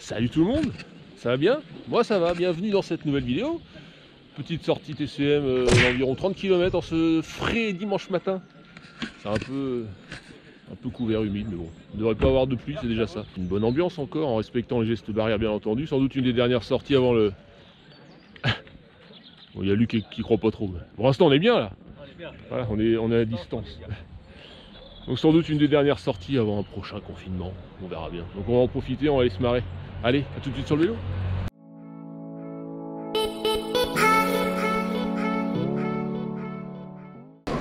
Salut tout le monde, ça va bien? Moi ça va, bienvenue dans cette nouvelle vidéo. Petite sortie TCM d'environ 30 km en ce frais dimanche matin. C'est un peu couvert, humide, mais bon, il ne devrait pas avoir de pluie, c'est déjà ça. Une bonne ambiance encore, en respectant les gestes barrières bien entendu. Sans doute une des dernières sorties avant le... Bon, il y a Luc qui croit pas trop. Pour l'instant on est bien là. Voilà, on est à distance. Donc sans doute une des dernières sorties avant un prochain confinement, on verra bien. Donc on va en profiter, on va aller se marrer. Allez, à tout de suite sur le vélo.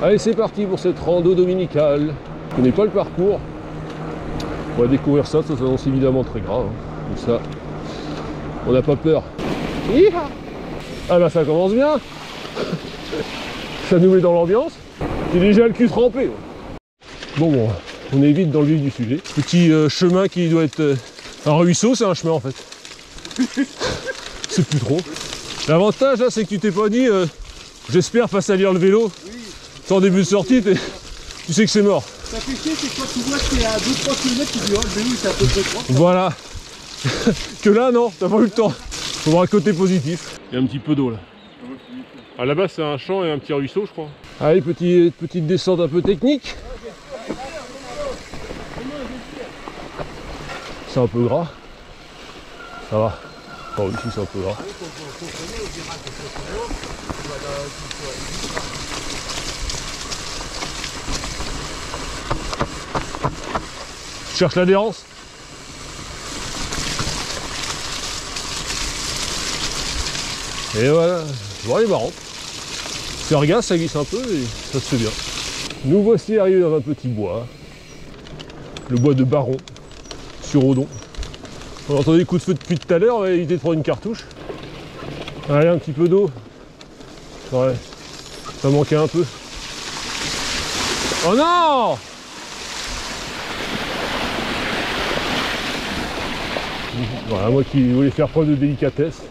Allez, c'est parti pour cette rando dominicale. Je connais pas le parcours. On va découvrir ça, ça s'annonce évidemment très grave. Comme ça, on n'a pas peur. Ah bah ça commence bien. Ça nous met dans l'ambiance. J'ai déjà le cul trempé. Bon, on est vite dans le vif du sujet. Petit chemin qui doit être un ruisseau, c'est un chemin en fait. C'est plus trop. L'avantage là, c'est que tu t'es pas dit, j'espère pas salir le vélo. Oui. En début de sortie, tu sais que c'est mort. Ça fait chier, c'est quand tu vois que t'es à 2-3 km, tu dis oh le vélo il s'est à peu près droit. Voilà. Que là non, t'as pas eu le temps. Faut voir un côté positif. Il y a un petit peu d'eau là. Ah là-bas c'est un champ et un petit ruisseau je crois. Allez, petite descente un peu technique. C'est un peu gras. Ça va. Enfin, ici c'est un peu gras. Je cherche l'adhérence. Et voilà. Bon, elle est marrante. C'est regarde, ça glisse un peu et ça se fait bien. Nous voici arrivés dans un petit bois. Le bois de Baron. Sur Odon. On entend des coups de feu depuis tout à l'heure, on va éviter de prendre une cartouche. Allez, un petit peu d'eau. Ouais, ça manquait un peu. Oh non! Voilà, moi qui voulais faire preuve de délicatesse.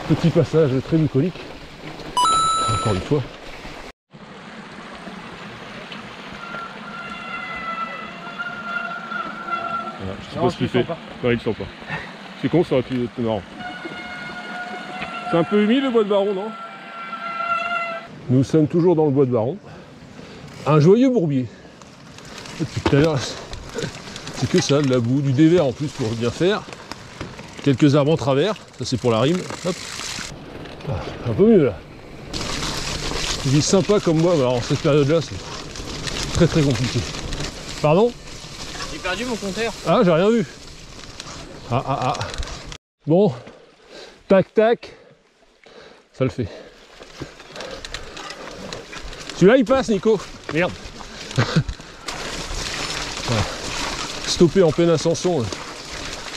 Petit passage très bucolique. Encore une fois. Voilà, je sais pas ce qu'il fait. Non, il le sent pas. C'est con, ça aurait pu être marrant. C'est un peu humide le bois de Baron, non? Nous sommes toujours dans le bois de Baron. Un joyeux bourbier. Depuis tout à l'heure, c'est que ça, de la boue, du dévers en plus pour bien faire. Quelques arbres en travers, ça c'est pour la rime. Hop. Ah, un peu mieux là. Il est sympa comme moi, mais alors en cette période-là, c'est très compliqué. Pardon? J'ai perdu mon compteur. Ah, j'ai rien vu. Ah. Bon, tac tac, ça le fait. Celui-là il passe, Nico. Merde. Voilà. Stoppé en pleine ascension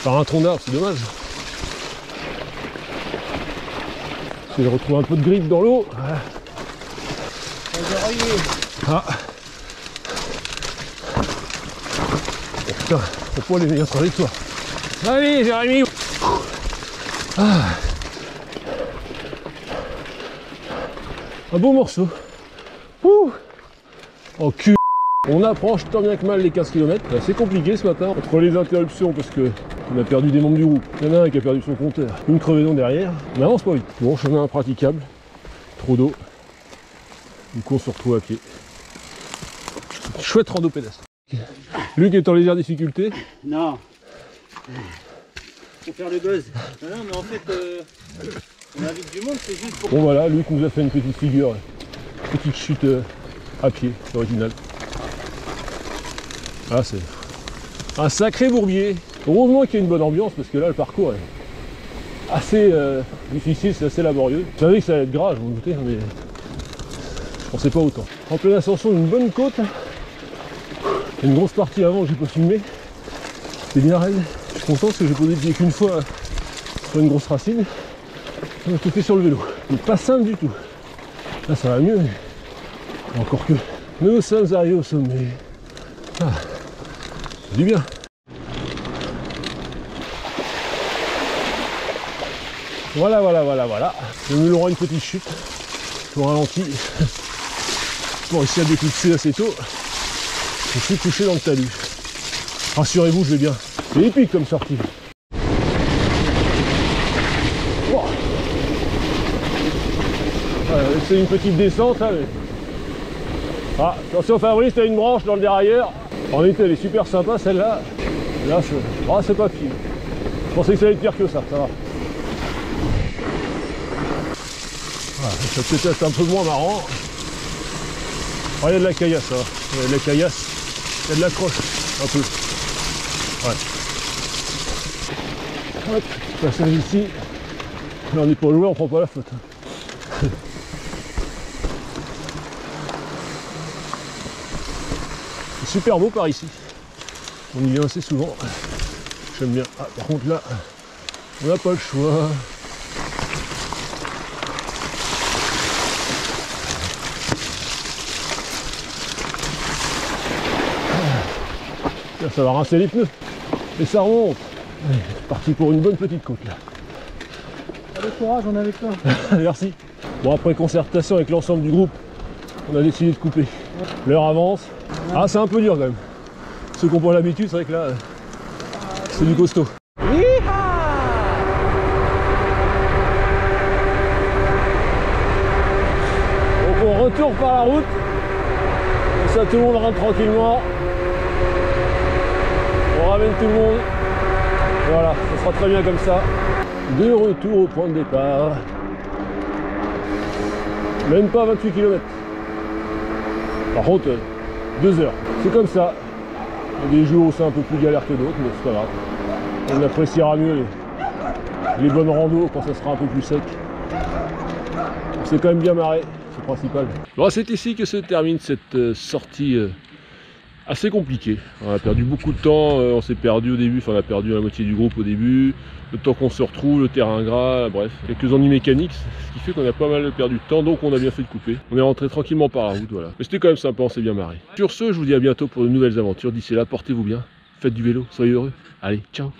par un tronc d'arbre, c'est dommage. J'essaie de retrouver un peu de grippe dans l'eau. Voilà. Ah. Oh, putain, pourquoi les meilleurs trajectoires? Allez, Jérémy. Ah. Un beau morceau. Ouh. Oh cul. On approche tant bien que mal les 15 km. C'est compliqué ce matin, entre les interruptions parce que on a perdu des membres du groupe. Il y en a un qui a perdu son compteur, une crevaison derrière. On avance pas vite. Bon, chemin impraticable. Trop d'eau. Du coup on se retrouve à pied. Chouette rando pédestre. Luc est en légère difficulté. Non. Pour faire le buzz. Non, mais en fait, on invite du monde, c'est juste pour... Bon voilà, Luc nous a fait une petite figure. Petite chute à pied, c'est original. Ah, c'est un sacré bourbier. Heureusement qu'il y a une bonne ambiance parce que là le parcours est assez difficile, c'est assez laborieux. Je savais que ça allait être gras, je m'en doutais, mais je pensais pas autant. En pleine ascension d'une bonne côte, une grosse partie avant que j'ai pas filmé, c'était bien raide. Je suis content parce que j'ai posé le pied qu'une fois sur une grosse racine. On a tout fait sur le vélo. Mais pas simple du tout. Là ça va mieux, mais encore que. Nous sommes arrivés au sommet. Ah. Ça dit bien. Voilà. Nous aurons une petite chute. Au ralenti. Pour essayer de déclipser assez tôt. Je suis couché dans le talus. Rassurez-vous, je vais bien. C'est épique comme sortie. Wow. C'est une petite descente là, mais... Ah, attention Fabrice, t'as une branche dans le derrière. En été elle est super sympa celle-là. Là, c'est pas pire. Je pensais que ça allait être pire que ça va. Voilà, ça peut être un peu moins marrant. Ah, il y a de la caillasse, ça va. Il y a de la caillasse, il y a de l'accroche, un peu. Ouais. Hop, passage ici. Là on n'est pas joué, on prend pas la faute. C'est super beau par ici. On y vient assez souvent. J'aime bien. Ah, par contre là, on n'a pas le choix. Ça va rincer les pneus. Et ça remonte. Allez, parti pour une bonne petite côte là. Allez, courage, on est avec toi. Merci. Bon, après concertation avec l'ensemble du groupe, on a décidé de couper. L'heure avance. Ah, c'est un peu dur quand même. Ceux qui n'ont pas l'habitude, c'est vrai que là, c'est du costaud. Donc on retourne par la route. Et ça, tout le monde rentre tranquillement. On ramène tout le monde. Voilà, ça sera très bien comme ça. De retour au point de départ. Même pas 28 km. Par contre, 2 heures. C'est comme ça. Il y a des jours où c'est un peu plus galère que d'autres, mais c'est pas grave. On appréciera mieux les bonnes randos quand ça sera un peu plus sec. On s'est quand même bien marré, c'est le principal. Bon, c'est ici que se termine cette sortie assez compliquée. On a perdu beaucoup de temps, on s'est perdu au début, enfin on a perdu la moitié du groupe au début. Le temps qu'on se retrouve, le terrain gras, bref, quelques ennuis mécaniques, ce qui fait qu'on a pas mal perdu de temps, donc on a bien fait de couper. On est rentré tranquillement par la route, voilà. Mais c'était quand même sympa, on s'est bien marré. Sur ce, je vous dis à bientôt pour de nouvelles aventures. D'ici là, portez-vous bien, faites du vélo, soyez heureux. Allez, ciao!